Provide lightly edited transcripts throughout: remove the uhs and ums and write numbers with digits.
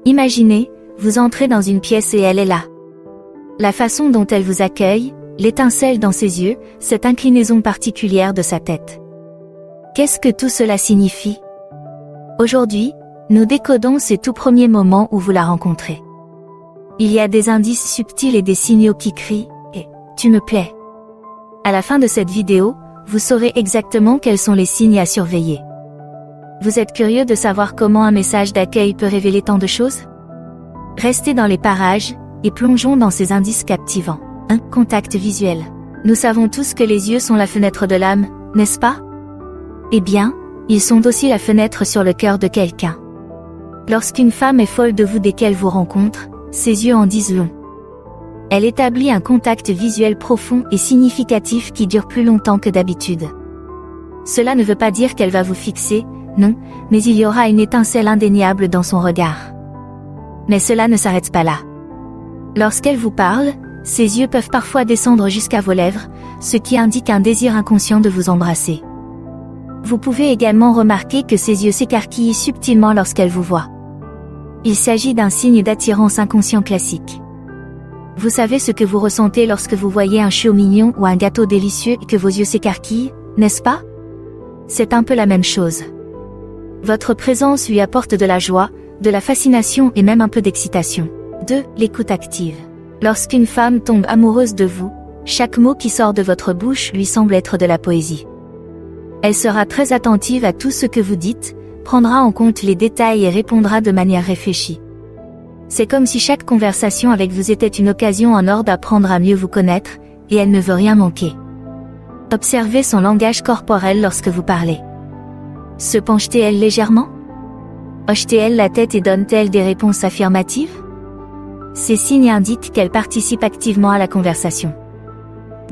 Imaginez, vous entrez dans une pièce et elle est là. La façon dont elle vous accueille, l'étincelle dans ses yeux, cette inclinaison particulière de sa tête. Qu'est-ce que tout cela signifie? Aujourd'hui, nous décodons ces tout premiers moments où vous la rencontrez. Il y a des indices subtils et des signaux qui crient « Eh, tu me plais ». À la fin de cette vidéo, vous saurez exactement quels sont les signes à surveiller. Vous êtes curieux de savoir comment un message d'accueil peut révéler tant de choses? Restez dans les parages, et plongeons dans ces indices captivants. 1. Contact visuel. Nous savons tous que les yeux sont la fenêtre de l'âme, n'est-ce pas? Eh bien, ils sont aussi la fenêtre sur le cœur de quelqu'un. Lorsqu'une femme est folle de vous dès qu'elle vous rencontre, ses yeux en disent long. Elle établit un contact visuel profond et significatif qui dure plus longtemps que d'habitude. Cela ne veut pas dire qu'elle va vous fixer, non, mais il y aura une étincelle indéniable dans son regard. Mais cela ne s'arrête pas là. Lorsqu'elle vous parle, ses yeux peuvent parfois descendre jusqu'à vos lèvres, ce qui indique un désir inconscient de vous embrasser. Vous pouvez également remarquer que ses yeux s'écarquillent subtilement lorsqu'elle vous voit. Il s'agit d'un signe d'attirance inconscient classique. Vous savez ce que vous ressentez lorsque vous voyez un chiot mignon ou un gâteau délicieux et que vos yeux s'écarquillent, n'est-ce pas? C'est un peu la même chose. Votre présence lui apporte de la joie, de la fascination et même un peu d'excitation. 2. L'écoute active. Lorsqu'une femme tombe amoureuse de vous, chaque mot qui sort de votre bouche lui semble être de la poésie. Elle sera très attentive à tout ce que vous dites, prendra en compte les détails et répondra de manière réfléchie. C'est comme si chaque conversation avec vous était une occasion en or d'apprendre à mieux vous connaître, et elle ne veut rien manquer. Observez son langage corporel lorsque vous parlez. Se penche-t-elle légèrement? Hoche-t-elle la tête et donne-t-elle des réponses affirmatives? Ces signes indiquent qu'elle participe activement à la conversation.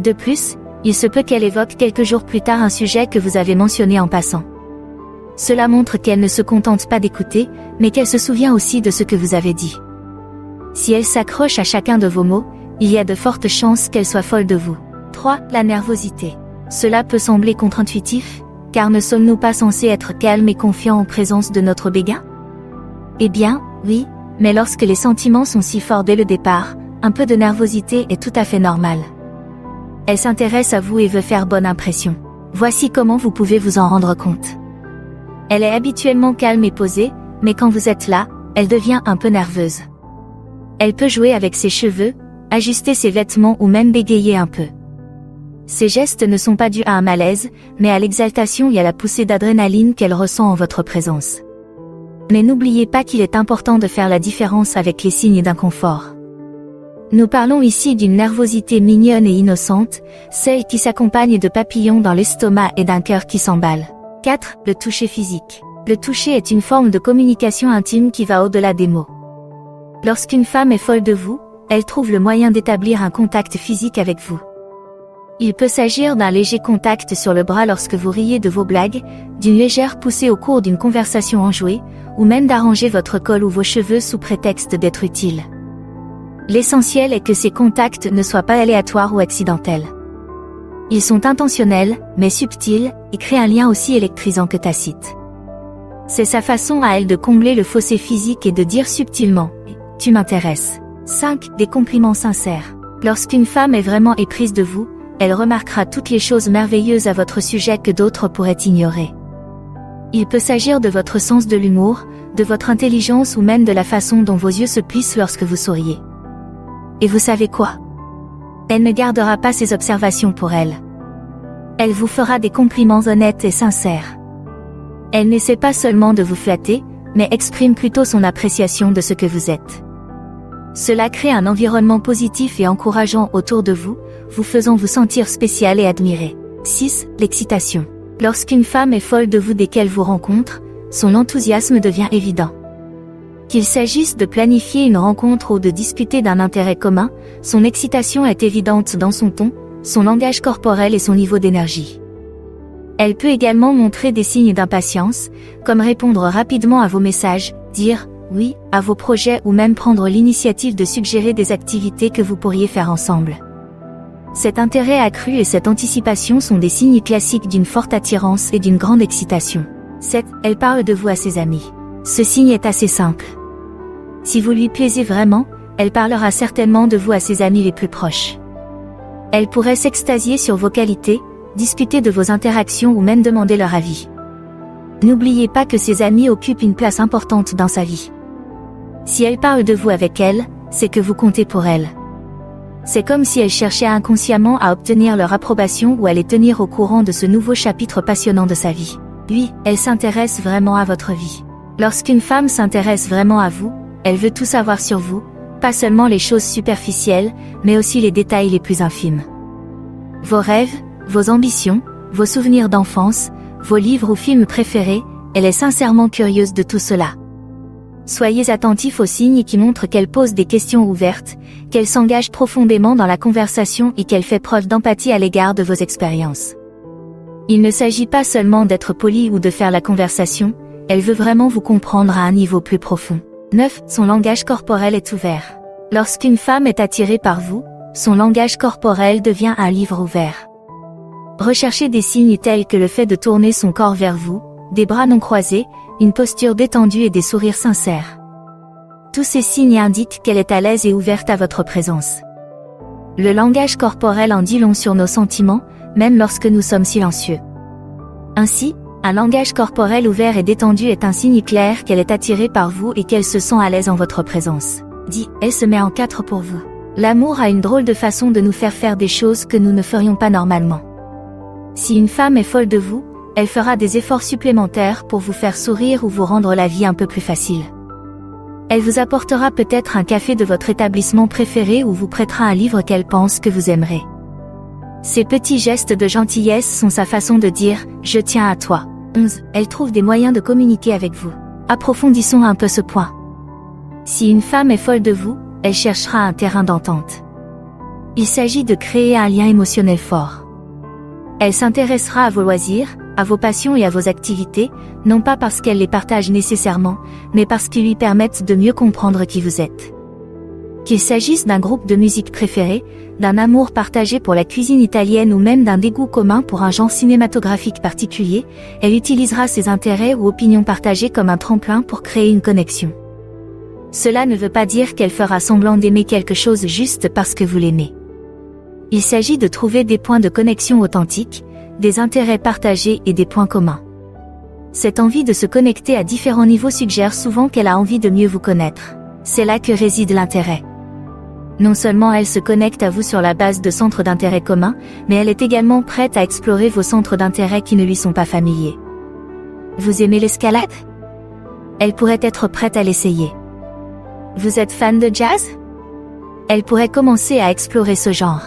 De plus, il se peut qu'elle évoque quelques jours plus tard un sujet que vous avez mentionné en passant. Cela montre qu'elle ne se contente pas d'écouter, mais qu'elle se souvient aussi de ce que vous avez dit. Si elle s'accroche à chacun de vos mots, il y a de fortes chances qu'elle soit folle de vous. 3. La nervosité. Cela peut sembler contre-intuitif, car ne sommes-nous pas censés être calmes et confiants en présence de notre béguin? Eh bien, oui, mais lorsque les sentiments sont si forts dès le départ, un peu de nervosité est tout à fait normal. Elle s'intéresse à vous et veut faire bonne impression. Voici comment vous pouvez vous en rendre compte. Elle est habituellement calme et posée, mais quand vous êtes là, elle devient un peu nerveuse. Elle peut jouer avec ses cheveux, ajuster ses vêtements ou même bégayer un peu. Ces gestes ne sont pas dus à un malaise, mais à l'exaltation et à la poussée d'adrénaline qu'elle ressent en votre présence. Mais n'oubliez pas qu'il est important de faire la différence avec les signes d'inconfort. Nous parlons ici d'une nervosité mignonne et innocente, celle qui s'accompagne de papillons dans l'estomac et d'un cœur qui s'emballe. 4. Le toucher physique. Le toucher est une forme de communication intime qui va au-delà des mots. Lorsqu'une femme est folle de vous, elle trouve le moyen d'établir un contact physique avec vous. Il peut s'agir d'un léger contact sur le bras lorsque vous riez de vos blagues, d'une légère poussée au cours d'une conversation enjouée, ou même d'arranger votre col ou vos cheveux sous prétexte d'être utile. L'essentiel est que ces contacts ne soient pas aléatoires ou accidentels. Ils sont intentionnels, mais subtils, et créent un lien aussi électrisant que tacite. C'est sa façon à elle de combler le fossé physique et de dire subtilement « Tu m'intéresses ». 5. Des compliments sincères. Lorsqu'une femme est vraiment éprise de vous, elle remarquera toutes les choses merveilleuses à votre sujet que d'autres pourraient ignorer. Il peut s'agir de votre sens de l'humour, de votre intelligence ou même de la façon dont vos yeux se plissent lorsque vous souriez. Et vous savez quoi? Elle ne gardera pas ses observations pour elle. Elle vous fera des compliments honnêtes et sincères. Elle n'essaie pas seulement de vous flatter, mais exprime plutôt son appréciation de ce que vous êtes. Cela crée un environnement positif et encourageant autour de vous, vous faisant vous sentir spécial et admiré. 6. L'excitation. Lorsqu'une femme est folle de vous dès qu'elle vous rencontre, son enthousiasme devient évident. Qu'il s'agisse de planifier une rencontre ou de discuter d'un intérêt commun, son excitation est évidente dans son ton, son langage corporel et son niveau d'énergie. Elle peut également montrer des signes d'impatience, comme répondre rapidement à vos messages, dire « oui » à vos projets ou même prendre l'initiative de suggérer des activités que vous pourriez faire ensemble. Cet intérêt accru et cette anticipation sont des signes classiques d'une forte attirance et d'une grande excitation. 7. Elle parle de vous à ses amis. Ce signe est assez simple. Si vous lui plaisez vraiment, elle parlera certainement de vous à ses amis les plus proches. Elle pourrait s'extasier sur vos qualités, discuter de vos interactions ou même demander leur avis. N'oubliez pas que ses amis occupent une place importante dans sa vie. Si elle parle de vous avec elle, c'est que vous comptez pour elle. C'est comme si elle cherchait inconsciemment à obtenir leur approbation ou à les tenir au courant de ce nouveau chapitre passionnant de sa vie. Oui, elle s'intéresse vraiment à votre vie. Lorsqu'une femme s'intéresse vraiment à vous, elle veut tout savoir sur vous, pas seulement les choses superficielles, mais aussi les détails les plus infimes. Vos rêves, vos ambitions, vos souvenirs d'enfance, vos livres ou films préférés, elle est sincèrement curieuse de tout cela. Soyez attentifs aux signes qui montrent qu'elle pose des questions ouvertes, qu'elle s'engage profondément dans la conversation et qu'elle fait preuve d'empathie à l'égard de vos expériences. Il ne s'agit pas seulement d'être poli ou de faire la conversation, elle veut vraiment vous comprendre à un niveau plus profond. 9. Son langage corporel est ouvert. Lorsqu'une femme est attirée par vous, son langage corporel devient un livre ouvert. Recherchez des signes tels que le fait de tourner son corps vers vous, des bras non croisés, une posture détendue et des sourires sincères. Tous ces signes indiquent qu'elle est à l'aise et ouverte à votre présence. Le langage corporel en dit long sur nos sentiments, même lorsque nous sommes silencieux. Ainsi, un langage corporel ouvert et détendu est un signe clair qu'elle est attirée par vous et qu'elle se sent à l'aise en votre présence. 10. Elle se met en 4 pour vous. L'amour a une drôle de façon de nous faire des choses que nous ne ferions pas normalement. Si une femme est folle de vous, elle fera des efforts supplémentaires pour vous faire sourire ou vous rendre la vie un peu plus facile. Elle vous apportera peut-être un café de votre établissement préféré ou vous prêtera un livre qu'elle pense que vous aimerez. Ces petits gestes de gentillesse sont sa façon de dire « je tiens à toi ». 11. Elle trouve des moyens de communiquer avec vous. Approfondissons un peu ce point. Si une femme est folle de vous, elle cherchera un terrain d'entente. Il s'agit de créer un lien émotionnel fort. Elle s'intéressera à vos loisirs, à vos passions et à vos activités, non pas parce qu'elle les partage nécessairement, mais parce qu'ils lui permettent de mieux comprendre qui vous êtes. Qu'il s'agisse d'un groupe de musique préféré, d'un amour partagé pour la cuisine italienne ou même d'un dégoût commun pour un genre cinématographique particulier, elle utilisera ses intérêts ou opinions partagées comme un tremplin pour créer une connexion. Cela ne veut pas dire qu'elle fera semblant d'aimer quelque chose juste parce que vous l'aimez. Il s'agit de trouver des points de connexion authentiques, des intérêts partagés et des points communs. Cette envie de se connecter à différents niveaux suggère souvent qu'elle a envie de mieux vous connaître. C'est là que réside l'intérêt. Non seulement elle se connecte à vous sur la base de centres d'intérêt communs, mais elle est également prête à explorer vos centres d'intérêt qui ne lui sont pas familiers. Vous aimez l'escalade? Elle pourrait être prête à l'essayer. Vous êtes fan de jazz? Elle pourrait commencer à explorer ce genre.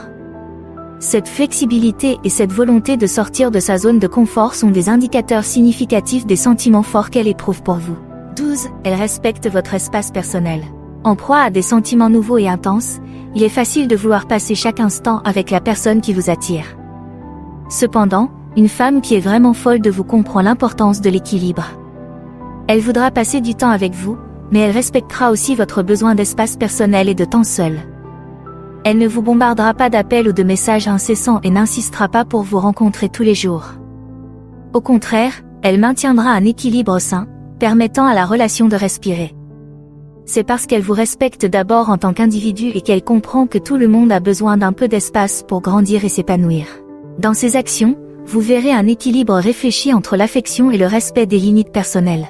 Cette flexibilité et cette volonté de sortir de sa zone de confort sont des indicateurs significatifs des sentiments forts qu'elle éprouve pour vous. 12. Elle respecte votre espace personnel. En proie à des sentiments nouveaux et intenses, il est facile de vouloir passer chaque instant avec la personne qui vous attire. Cependant, une femme qui est vraiment folle de vous comprend l'importance de l'équilibre. Elle voudra passer du temps avec vous, mais elle respectera aussi votre besoin d'espace personnel et de temps seul. Elle ne vous bombardera pas d'appels ou de messages incessants et n'insistera pas pour vous rencontrer tous les jours. Au contraire, elle maintiendra un équilibre sain, permettant à la relation de respirer. C'est parce qu'elle vous respecte d'abord en tant qu'individu et qu'elle comprend que tout le monde a besoin d'un peu d'espace pour grandir et s'épanouir. Dans ses actions, vous verrez un équilibre réfléchi entre l'affection et le respect des limites personnelles.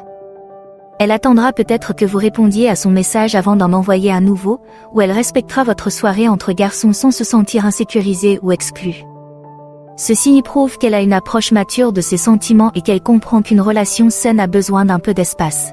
Elle attendra peut-être que vous répondiez à son message avant d'en envoyer un nouveau, ou elle respectera votre soirée entre garçons sans se sentir insécurisée ou exclue. Ceci prouve qu'elle a une approche mature de ses sentiments et qu'elle comprend qu'une relation saine a besoin d'un peu d'espace.